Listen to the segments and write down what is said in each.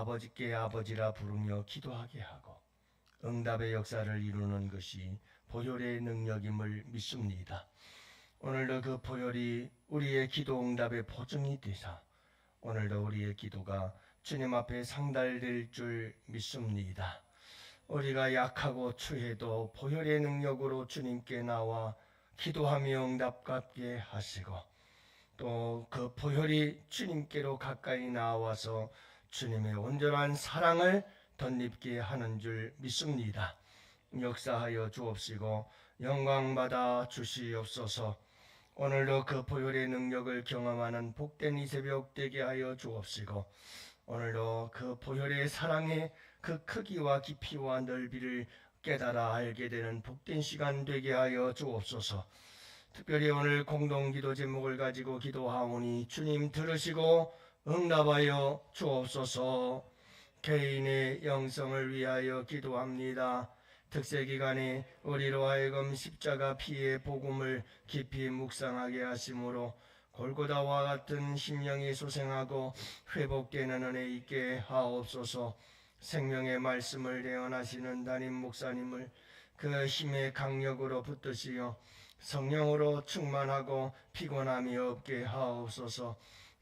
아버지께 아버지라 부르며 기도하게 하고 응답의 역사를 이루는 것이 보혈의 능력임을 믿습니다. 오늘도 그 보혈이 우리의 기도 응답의 보증이 되사 오늘도 우리의 기도가 주님 앞에 상달될 줄 믿습니다. 우리가 약하고 추해도 보혈의 능력으로 주님께 나와 기도하며 응답받게 하시고 또 그 보혈이 주님께로 가까이 나와서 주님의 온전한 사랑을 덧입게 하는 줄 믿습니다. 역사하여 주옵시고 영광받아 주시옵소서. 오늘도 그 보혈의 능력을 경험하는 복된 이 새벽 되게 하여 주옵시고 오늘도 그 보혈의 사랑의 그 크기와 깊이와 넓이를 깨달아 알게 되는 복된 시간 되게 하여 주옵소서. 특별히 오늘 공동기도 제목을 가지고 기도하오니 주님 들으시고 응답하여 주옵소서. 개인의 영성을 위하여 기도합니다. 특세기간에 우리로 하여금 십자가 피의 복음을 깊이 묵상하게 하심으로 골고다와 같은 심령이 소생하고 회복되는 은혜 있게 하옵소서. 생명의 말씀을 대언하시는 담임 목사님을 그 힘의 강력으로 붙드시어 성령으로 충만하고 피곤함이 없게 하옵소서.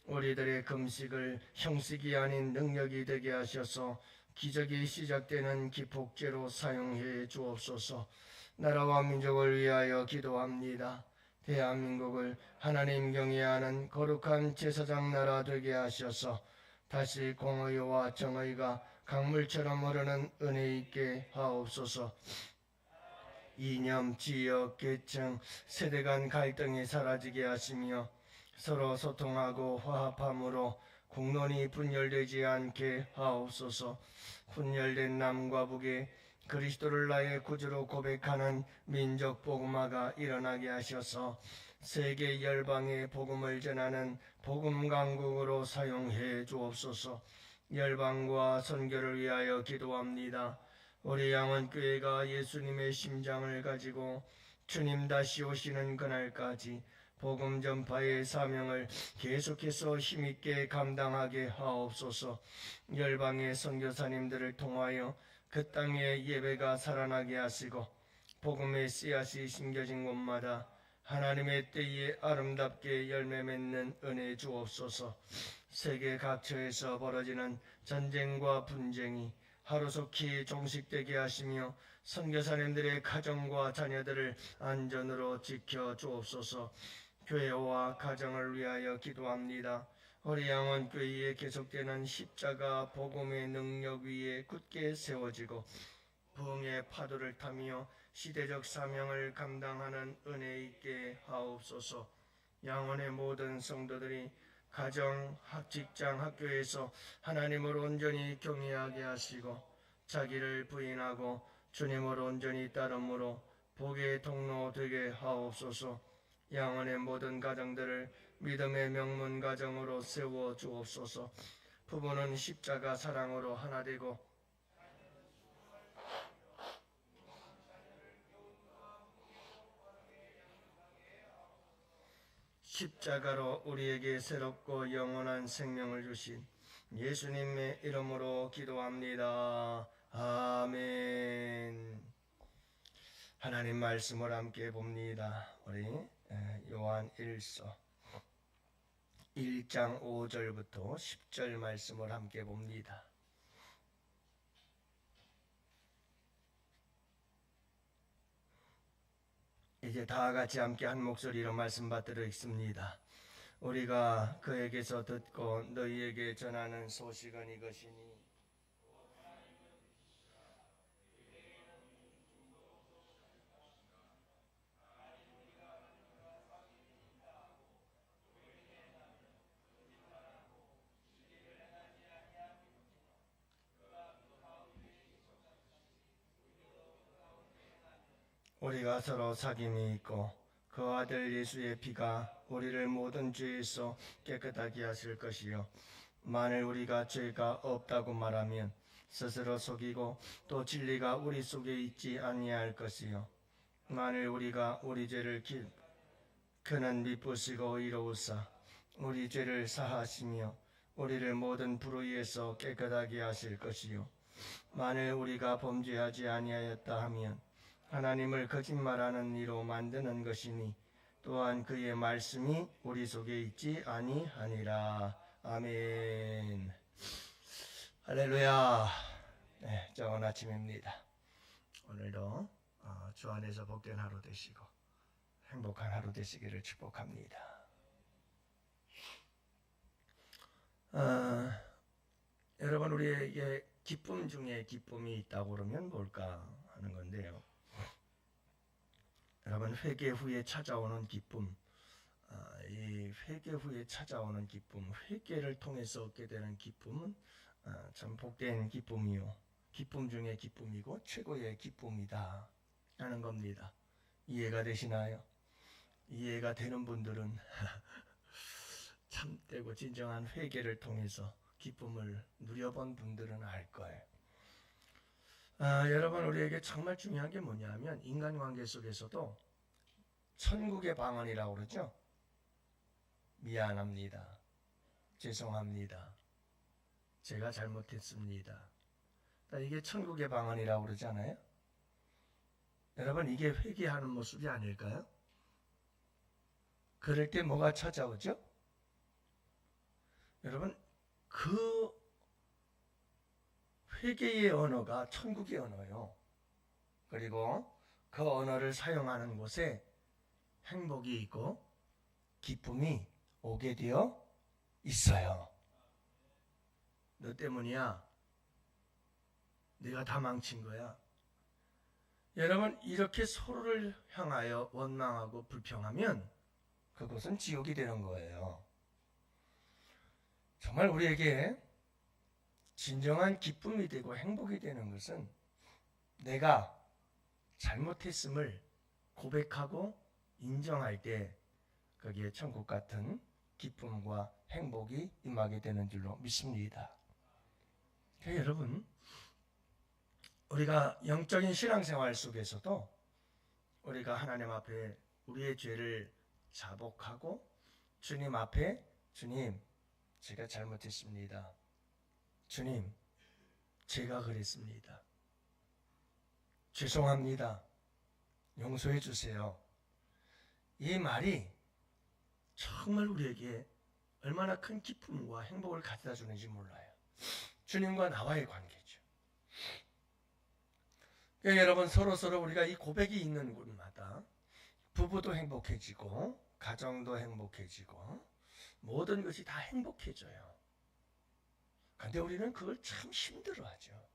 우리들의 금식을 형식이 아닌 능력이 되게 하셔서 기적이 시작되는 기폭제로 사용해 주옵소서. 나라와 민족을 위하여 기도합니다. 대한민국을 하나님 경외하는 거룩한 제사장 나라 되게 하셔서 다시 공의와 정의가 강물처럼 흐르는 은혜 있게 하옵소서. 이념, 지역, 계층, 세대 간 갈등이 사라지게 하시며 서로 소통하고 화합함으로 국론이 분열되지 않게 하옵소서. 분열된 남과 북에 그리스도를 나의 구주로 고백하는 민족 복음화가 일어나게 하셔서 세계 열방에 복음을 전하는 복음 강국으로 사용해 주옵소서. 열방과 선교를 위하여 기도합니다. 우리 양원교회가 예수님의 심장을 가지고 주님 다시 오시는 그날까지 복음 전파의 사명을 계속해서 힘있게 감당하게 하옵소서. 열방의 선교사님들을 통하여 그 땅의 예배가 살아나게 하시고 복음의 씨앗이 심겨진 곳마다 하나님의 때에 아름답게 열매 맺는 은혜 주옵소서. 세계 각처에서 벌어지는 전쟁과 분쟁이 하루속히 종식되게 하시며 선교사님들의 가정과 자녀들을 안전으로 지켜 주옵소서. 교회와 가정을 위하여 기도합니다. 우리 양원교회에 계속되는 십자가 복음의 능력 위에 굳게 세워지고 부흥의 파도를 타며 시대적 사명을 감당하는 은혜 있게 하옵소서. 양원의 모든 성도들이 가정, 직장, 학교에서 하나님을 온전히 경외하게 하시고 자기를 부인하고 주님을 온전히 따름으로 복의 통로 되게 하옵소서. 양원의 모든 가정들을 믿음의 명문 가정으로 세워 주옵소서. 부부는 십자가 사랑으로 하나 되고 십자가로 우리에게 새롭고 영원한 생명을 주신 예수님의 이름으로 기도합니다. 아멘. 하나님 말씀을 함께 봅니다. 우리 요한 1서 1장 5절부터 10절 말씀을 함께 봅니다. 이제 다 같이 함께 한 목소리로 말씀 받들어 읽습니다. 우리가 그에게서 듣고 너희에게 전하는 소식은 이것이니 우리가 서로 사귐이 있고 그 아들 예수의 피가 우리를 모든 죄에서 깨끗하게 하실 것이요 만일 우리가 죄가 없다고 말하면 스스로 속이고 또 진리가 우리 속에 있지 아니할 것이요 만일 우리가 우리 죄를 그는 미쁘시고 의로우사 우리 죄를 사하시며 우리를 모든 불의에서 깨끗하게 하실 것이요 만일 우리가 범죄하지 아니하였다 하면 하나님을 거짓말하는 이로 만드는 것이니 또한 그의 말씀이 우리 속에 있지 아니하니라. 아멘. 할렐루야. 네, 좋은 아침입니다. 오늘도 주 안에서 복된 하루 되시고 행복한 하루 되시기를 축복합니다. 여러분, 우리에게 기쁨 중에 기쁨이 있다고 그러면 뭘까 하는 건데요. 여러분, 회개 후에 찾아오는 기쁨, 이 회개 후에 찾아오는 기쁨, 회개를 통해서 얻게 되는 기쁨은 참 복된 기쁨이요, 기쁨 중에 기쁨이고 최고의 기쁨이다 하는 겁니다. 이해가 되시나요? 이해가 되는 분들은 참되고 진정한 회개를 통해서 기쁨을 누려본 분들은 알 거예요. 여러분, 우리에게 정말 중요한 게 뭐냐면 인간관계 속에서도 천국의 방언이라고 그러죠. 미안합니다. 죄송합니다. 제가 잘못했습니다. 이게 천국의 방언이라고 그러잖아요. 여러분, 이게 회개하는 모습이 아닐까요? 그럴 때 뭐가 찾아오죠? 여러분, 그 회개의 언어가 천국의 언어예요. 그리고 그 언어를 사용하는 곳에 행복이 있고 기쁨이 오게 되어 있어요. 너 때문이야. 네가 다 망친 거야. 여러분, 이렇게 서로를 향하여 원망하고 불평하면 그것은 지옥이 되는 거예요. 정말 우리에게 진정한 기쁨이 되고 행복이 되는 것은 내가 잘못했음을 고백하고 인정할 때 거기에 천국 같은 기쁨과 행복이 임하게 되는 줄로 믿습니다. 여러분, 우리가 영적인 신앙생활 속에서도 우리가 하나님 앞에 우리의 죄를 자복하고 주님 앞에 주님, 제가 잘못했습니다. 주님, 제가 그랬습니다. 죄송합니다. 용서해 주세요. 이 말이 정말 우리에게 얼마나 큰 기쁨과 행복을 가져다 주는지 몰라요. 주님과 나와의 관계죠. 그러니까 여러분, 서로 우리가 이 고백이 있는 곳마다 부부도 행복해지고 가정도 행복해지고 모든 것이 다 행복해져요. 그런데 우리는 그걸 참 힘들어하죠.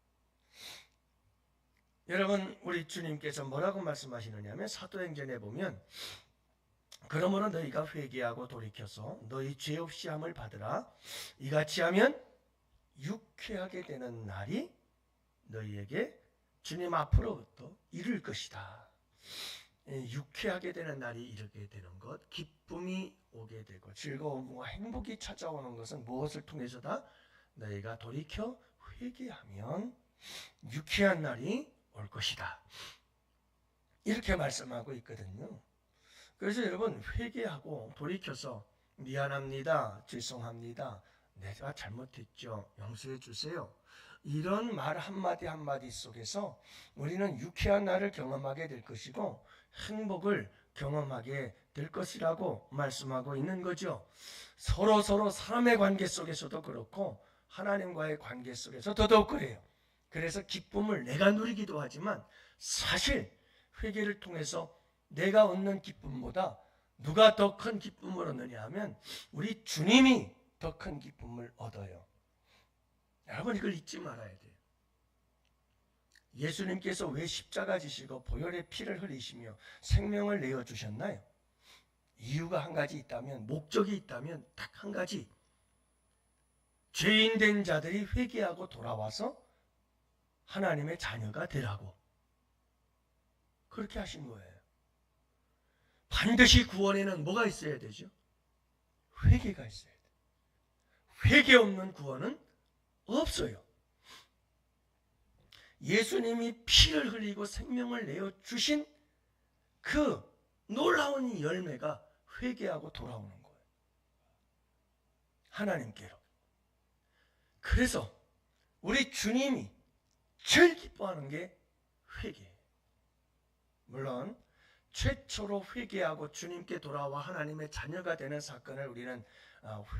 여러분, 우리 주님께서 뭐라고 말씀하시느냐면 사도행전에 보면 그러므로 너희가 회개하고 돌이켜서 너희 죄 없이 함을 받으라. 이같이 하면 유쾌하게 되는 날이 너희에게 주님 앞으로부터 이를 것이다. 유쾌하게 되는 날이 이르게 되는 것, 기쁨이 오게 되고 즐거움과 행복이 찾아오는 것은 무엇을 통해서다? 너희가 돌이켜 회개하면 유쾌한 날이 올 것이다. 이렇게 말씀하고 있거든요. 그래서 여러분, 회개하고 돌이켜서 미안합니다. 죄송합니다. 내가 잘못했죠. 용서해 주세요. 이런 말 한마디 한마디 속에서 우리는 유쾌한 날을 경험하게 될 것이고 행복을 경험하게 될 것이라고 말씀하고 있는 거죠. 서로 사람의 관계 속에서도 그렇고 하나님과의 관계 속에서 더더욱 그래요. 그래서 기쁨을 내가 누리기도 하지만 사실 회개를 통해서 내가 얻는 기쁨보다 누가 더 큰 기쁨을 얻느냐 하면 우리 주님이 더 큰 기쁨을 얻어요. 여러분, 이걸 잊지 말아야 돼요. 예수님께서 왜 십자가 지시고 보혈의 피를 흘리시며 생명을 내어주셨나요? 이유가 한 가지 있다면, 목적이 있다면 딱 한 가지. 죄인 된 자들이 회개하고 돌아와서 하나님의 자녀가 되라고. 그렇게 하신 거예요. 반드시 구원에는 뭐가 있어야 되죠? 회개가 있어야 돼요. 회개 없는 구원은 없어요. 예수님이 피를 흘리고 생명을 내어주신 그 놀라운 열매가 회개하고 돌아오는 거예요. 하나님께로. 그래서 우리 주님이 제일 기뻐하는 게 회개예요. 물론 최초로 회개하고 주님께 돌아와 하나님의 자녀가 되는 사건을 우리는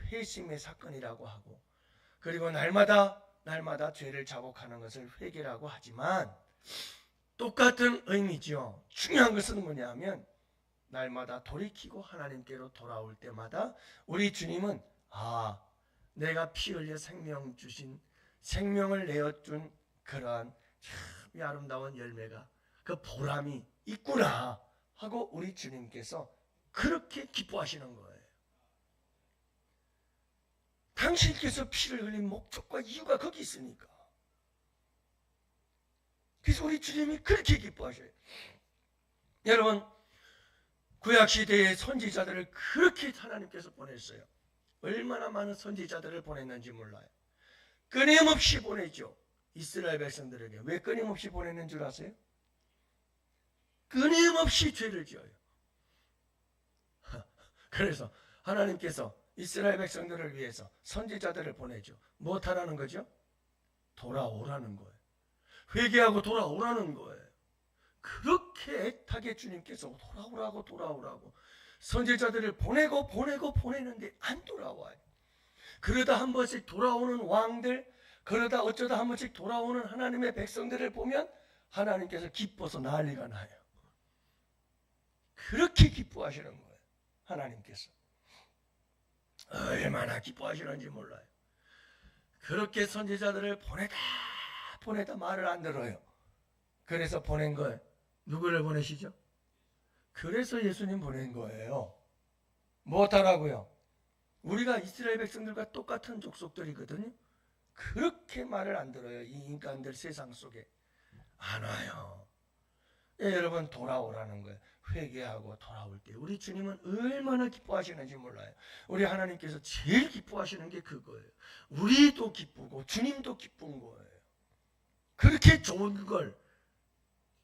회심의 사건이라고 하고, 그리고 날마다 죄를 자복하는 것을 회개라고 하지만 똑같은 의미죠. 중요한 것은 뭐냐면 날마다 돌이키고 하나님께로 돌아올 때마다 우리 주님은 내가 피 흘려 생명을 내어준 그러한 참 아름다운 열매가 그 보람이 있구나 하고 우리 주님께서 그렇게 기뻐하시는 거예요. 당신께서 피를 흘린 목적과 이유가 거기 있으니까. 그래서 우리 주님이 그렇게 기뻐하셔요. 여러분, 구약시대의 선지자들을 그렇게 하나님께서 보냈어요. 얼마나 많은 선지자들을 보냈는지 몰라요. 끊임없이 보내죠. 이스라엘 백성들에게. 왜 끊임없이 보내는 줄 아세요? 끊임없이 죄를 지어요. 그래서 하나님께서 이스라엘 백성들을 위해서 선지자들을 보내죠. 무엇하라는 거죠? 돌아오라는 거예요. 회개하고 돌아오라는 거예요. 그렇게 애타게 주님께서 돌아오라고 선지자들을 보내는데 안 돌아와요. 그러다 한 번씩 돌아오는 왕들, 그러다 어쩌다 한 번씩 돌아오는 하나님의 백성들을 보면 하나님께서 기뻐서 난리가 나요. 그렇게 기뻐하시는 거예요. 하나님께서 얼마나 기뻐하시는지 몰라요. 그렇게 선지자들을 보내다 말을 안 들어요. 그래서 보낸 거예요. 누구를 보내시죠? 그래서 예수님 보낸 거예요. 무엇하라고요? 우리가 이스라엘 백성들과 똑같은 족속들이거든요. 그렇게 말을 안 들어요. 이 인간들 세상 속에 안 와요. 여러분, 돌아오라는 거예요. 회개하고 돌아올 때 우리 주님은 얼마나 기뻐하시는지 몰라요. 우리 하나님께서 제일 기뻐하시는 게 그거예요. 우리도 기쁘고 주님도 기쁜 거예요. 그렇게 좋은 걸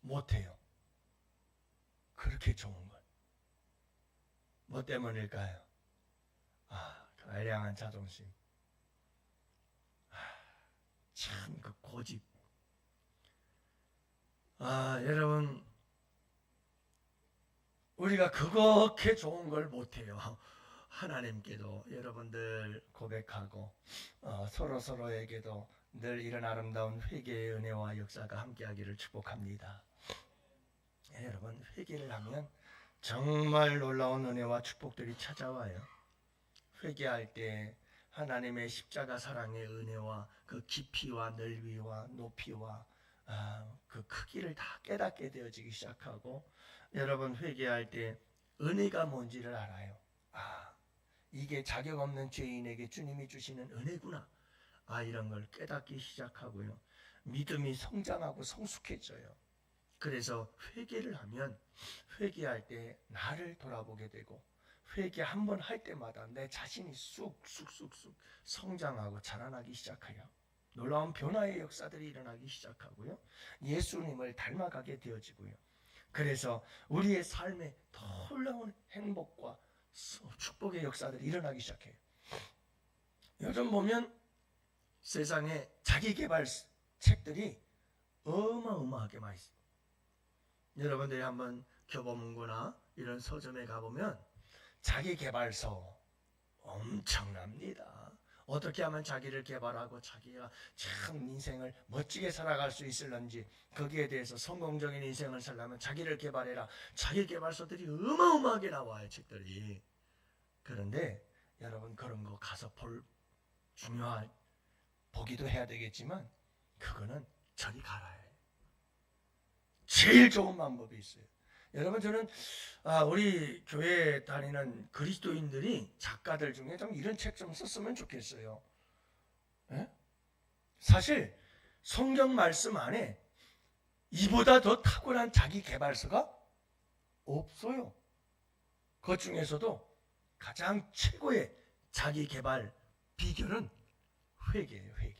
못해요. 그렇게 좋은 걸. 뭐 때문일까요? 그 알량한 자존심. 참 그 고집. 여러분, 우리가 그렇게 좋은 걸 못해요. 하나님께도 여러분들 고백하고 서로에게도 늘 이런 아름다운 회개의 은혜와 역사가 함께하기를 축복합니다. 여러분, 회개를 하면 정말 놀라운 은혜와 축복들이 찾아와요. 회개할 때 하나님의 십자가 사랑의 은혜와 그 깊이와 넓이와 높이와 그 크기를 다 깨닫게 되어지기 시작하고, 여러분 회개할 때 은혜가 뭔지를 알아요. 이게 자격 없는 죄인에게 주님이 주시는 은혜구나. 이런 걸 깨닫기 시작하고요. 믿음이 성장하고 성숙해져요. 그래서 회개를 하면 회개할 때 나를 돌아보게 되고, 회개 한 번 할 때마다 내 자신이 쑥쑥 성장하고 자라나기 시작해요. 놀라운 변화의 역사들이 일어나기 시작하고요. 예수님을 닮아가게 되어지고요. 그래서 우리의 삶에 놀라운 행복과 축복의 역사들이 일어나기 시작해요. 요즘 보면 세상에 자기개발 책들이 어마어마하게 많이 있어요. 여러분들이 한번 교보문고나 이런 서점에 가보면 자기개발서 엄청납니다. 어떻게 하면 자기를 개발하고 자기가 참 인생을 멋지게 살아갈 수 있을런지, 거기에 대해서 성공적인 인생을 살려면 자기를 개발해라. 자기개발서들이 어마어마하게 나와요, 책들이. 그런데 여러분, 그런 거 가서 보기도 해야 되겠지만 그거는 저리 가라 해요. 제일 좋은 방법이 있어요. 여러분, 저는 우리 교회에 다니는 그리스도인들이 작가들 중에 좀 이런 책 좀 썼으면 좋겠어요. 에? 사실 성경 말씀 안에 이보다 더 탁월한 자기 개발서가 없어요. 그 중에서도 가장 최고의 자기 개발 비결은 회개예요. 회개.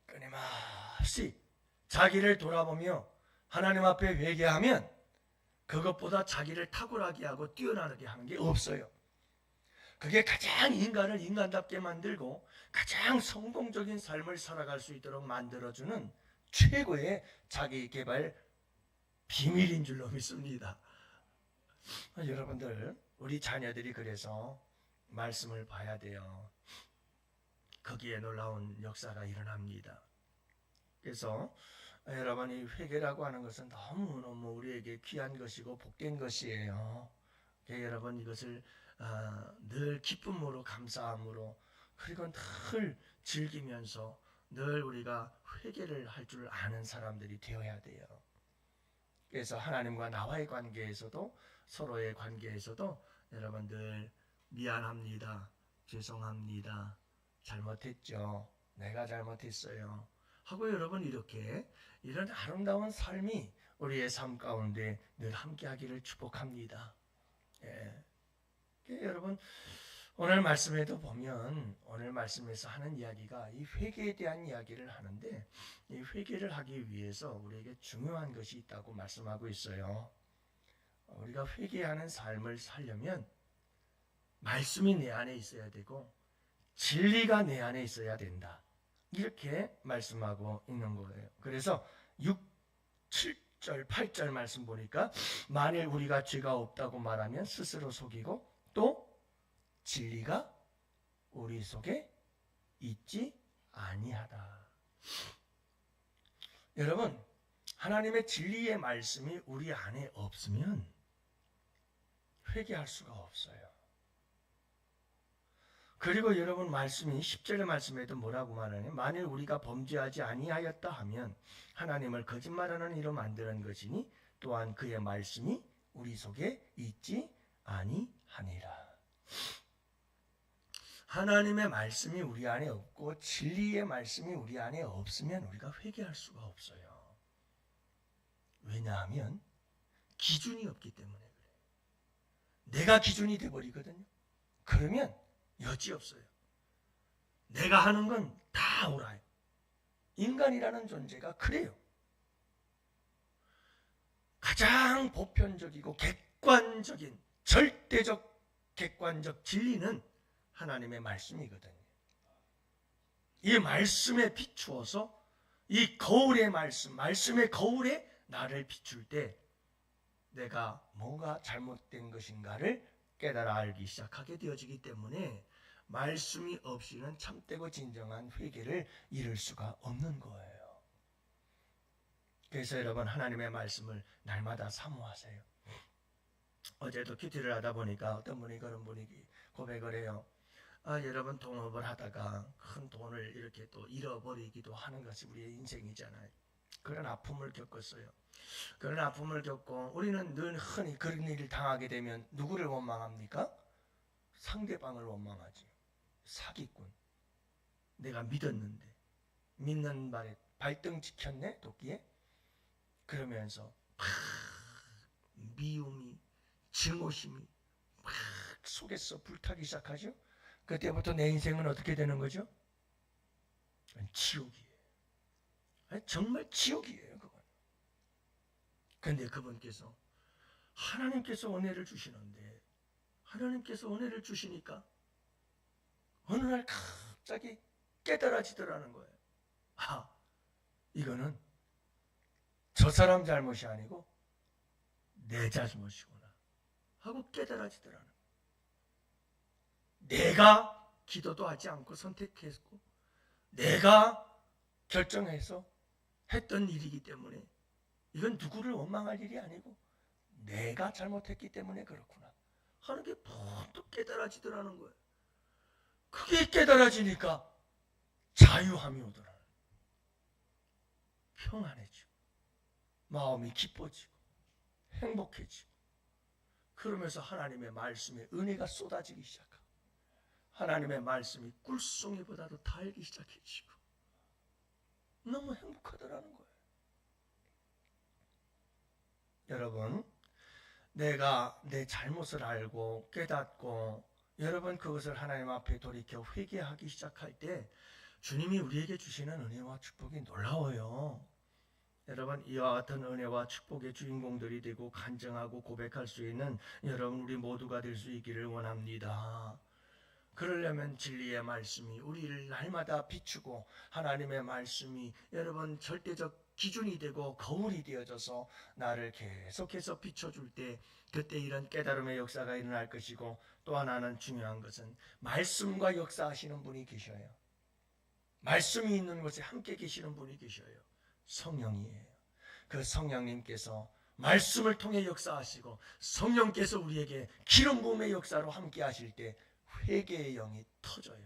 끊임없이 자기를 돌아보며 하나님 앞에 회개하면 그것보다 자기를 탁월하게 하고 뛰어나게 하는 게 없어요. 그게 가장 인간을 인간답게 만들고 가장 성공적인 삶을 살아갈 수 있도록 만들어주는 최고의 자기개발 비밀인 줄로 믿습니다. 여러분들, 우리 자녀들이 그래서 말씀을 봐야 돼요. 거기에 놀라운 역사가 일어납니다. 그래서 여러분, 이 회개라고 하는 것은 너무너무 우리에게 귀한 것이고 복된 것이에요. 여러분, 이것을 늘 기쁨으로, 감사함으로, 그리고 늘 즐기면서 늘 우리가 회개를 할 줄 아는 사람들이 되어야 돼요. 그래서 하나님과 나와의 관계에서도, 서로의 관계에서도 여러분 늘 미안합니다, 죄송합니다, 잘못했죠, 내가 잘못했어요 하고 여러분 이렇게 이런 아름다운 삶이 우리의 삶 가운데 늘 함께하기를 축복합니다. 예. 여러분, 오늘 말씀에도 보면 오늘 말씀에서 하는 이야기가 이 회개에 대한 이야기를 하는데, 이 회개를 하기 위해서 우리에게 중요한 것이 있다고 말씀하고 있어요. 우리가 회개하는 삶을 살려면 말씀이 내 안에 있어야 되고 진리가 내 안에 있어야 된다, 이렇게 말씀하고 있는 거예요. 그래서 6, 7절, 8절 말씀 보니까 만일 우리가 죄가 없다고 말하면 스스로 속이고 또 진리가 우리 속에 있지 아니하다. 여러분, 하나님의 진리의 말씀이 우리 안에 없으면 회개할 수가 없어요. 그리고 여러분, 말씀이 10절의 말씀에도 뭐라고 말하냐? 만일 우리가 범죄하지 아니하였다 하면 하나님을 거짓말하는 이로 만드는 것이니 또한 그의 말씀이 우리 속에 있지 아니하니라. 하나님의 말씀이 우리 안에 없고 진리의 말씀이 우리 안에 없으면 우리가 회개할 수가 없어요. 왜냐하면 기준이 없기 때문에 그래요. 내가 기준이 돼버리거든요. 그러면 여지없어요. 내가 하는 건 다 옳아요. 인간이라는 존재가 그래요. 가장 보편적이고 객관적인, 절대적 객관적 진리는 하나님의 말씀이거든요. 이 말씀에 비추어서 이 거울의 말씀, 말씀의 거울에 나를 비출 때 내가 뭔가 잘못된 것인가를 깨달아 알기 시작하게 되어지기 때문에 말씀이 없이는 참되고 진정한 회개를 이룰 수가 없는 거예요. 그래서 여러분, 하나님의 말씀을 날마다 사모하세요. 어제도 큐티를 하다 보니까 어떤 분이 그런 분이 고백을 해요. 여러분, 동업을 하다가 큰 돈을 이렇게 또 잃어버리기도 하는 것이 우리의 인생이잖아요. 그런 아픔을 겪었어요. 그런 아픔을 겪고 우리는 늘 흔히 그런 일을 당하게 되면 누구를 원망합니까? 상대방을 원망하지. 사기꾼. 내가 믿었는데, 믿는 말에 발등 찍혔네, 도끼에. 그러면서 미움이, 증오심이 막 속에서 불타기 시작하죠. 그때부터 내 인생은 어떻게 되는 거죠? 지옥이에요. 정말 지옥이에요, 그건. 근데 그분께서, 하나님께서 은혜를 주시는데, 하나님께서 은혜를 주시니까 어느 날 갑자기 깨달아지더라는 거예요. 이거는 저 사람 잘못이 아니고 내 잘못이구나 하고 깨달아지더라는 거예요. 내가 기도도 하지 않고 선택했고 내가 결정해서 했던 일이기 때문에 이건 누구를 원망할 일이 아니고 내가 잘못했기 때문에 그렇구나 하는 게 번뜩 깨달아지더라는 거예요. 그게 깨달아지니까 자유함이 오더라는 거예요. 평안해지고 마음이 기뻐지고 행복해지고, 그러면서 하나님의 말씀에 은혜가 쏟아지기 시작하고 하나님의 말씀이 꿀송이보다도 달기 시작해지고 너무 행복하더라는 거예요. 여러분, 내가 내 잘못을 알고 깨닫고 여러분 그것을 하나님 앞에 돌이켜 회개하기 시작할 때 주님이 우리에게 주시는 은혜와 축복이 놀라워요. 여러분, 이와 같은 은혜와 축복의 주인공들이 되고 간증하고 고백할 수 있는 여러분 우리 모두가 될 수 있기를 원합니다. 그러려면 진리의 말씀이 우리를 날마다 비추고 하나님의 말씀이 여러분 절대적 기준이 되고 거울이 되어져서 나를 계속해서 비춰줄 때 그때 이런 깨달음의 역사가 일어날 것이고, 또 하나는 중요한 것은 말씀과 역사하시는 분이 계셔요. 말씀이 있는 곳에 함께 계시는 분이 계셔요. 성령이에요. 그 성령님께서 말씀을 통해 역사하시고 성령께서 우리에게 기름 부음의 역사로 함께 하실 때 회개의 영이 터져요.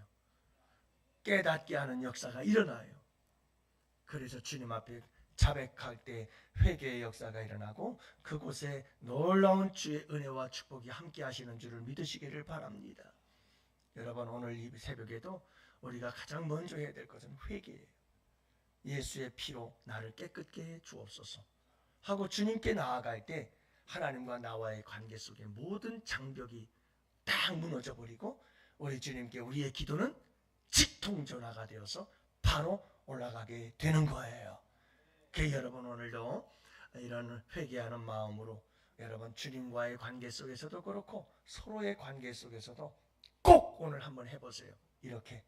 깨닫게 하는 역사가 일어나요. 그래서 주님 앞에 자백할 때 회개의 역사가 일어나고 그곳에 놀라운 주의 은혜와 축복이 함께 하시는 줄을 믿으시기를 바랍니다. 여러분, 오늘 이 새벽에도 우리가 가장 먼저 해야 될 것은 회개예요. 예수의 피로 나를 깨끗게 해 주옵소서 하고 주님께 나아갈 때 하나님과 나와의 관계 속에 모든 장벽이 딱 무너져 버리고 우리 주님께 우리의 기도는 직통전화가 되어서 바로 올라가게 되는 거예요. 그 여러분, 오늘도 이런 회개하는 마음으로 여러분 주님과의 관계 속에서도 그렇고 서로의 관계 속에서도 꼭 오늘 한번 해보세요. 이렇게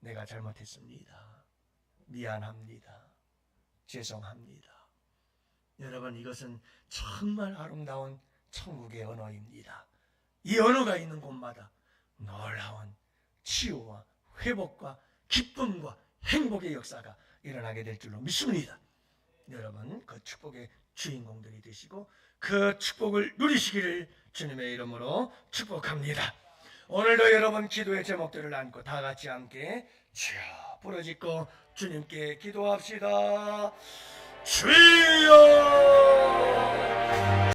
내가 잘못했습니다. 미안합니다. 죄송합니다. 여러분, 이것은 정말 아름다운 천국의 언어입니다. 이 언어가 있는 곳마다 놀라운 치유와 회복과 기쁨과 행복의 역사가 일어나게 될 줄로 믿습니다. 여러분, 그 축복의 주인공들이 되시고 그 축복을 누리시기를 주님의 이름으로 축복합니다. 오늘도 여러분 기도의 제목들을 안고 다 같이 함께 주여 부르짖고 주님께 기도합시다. 주여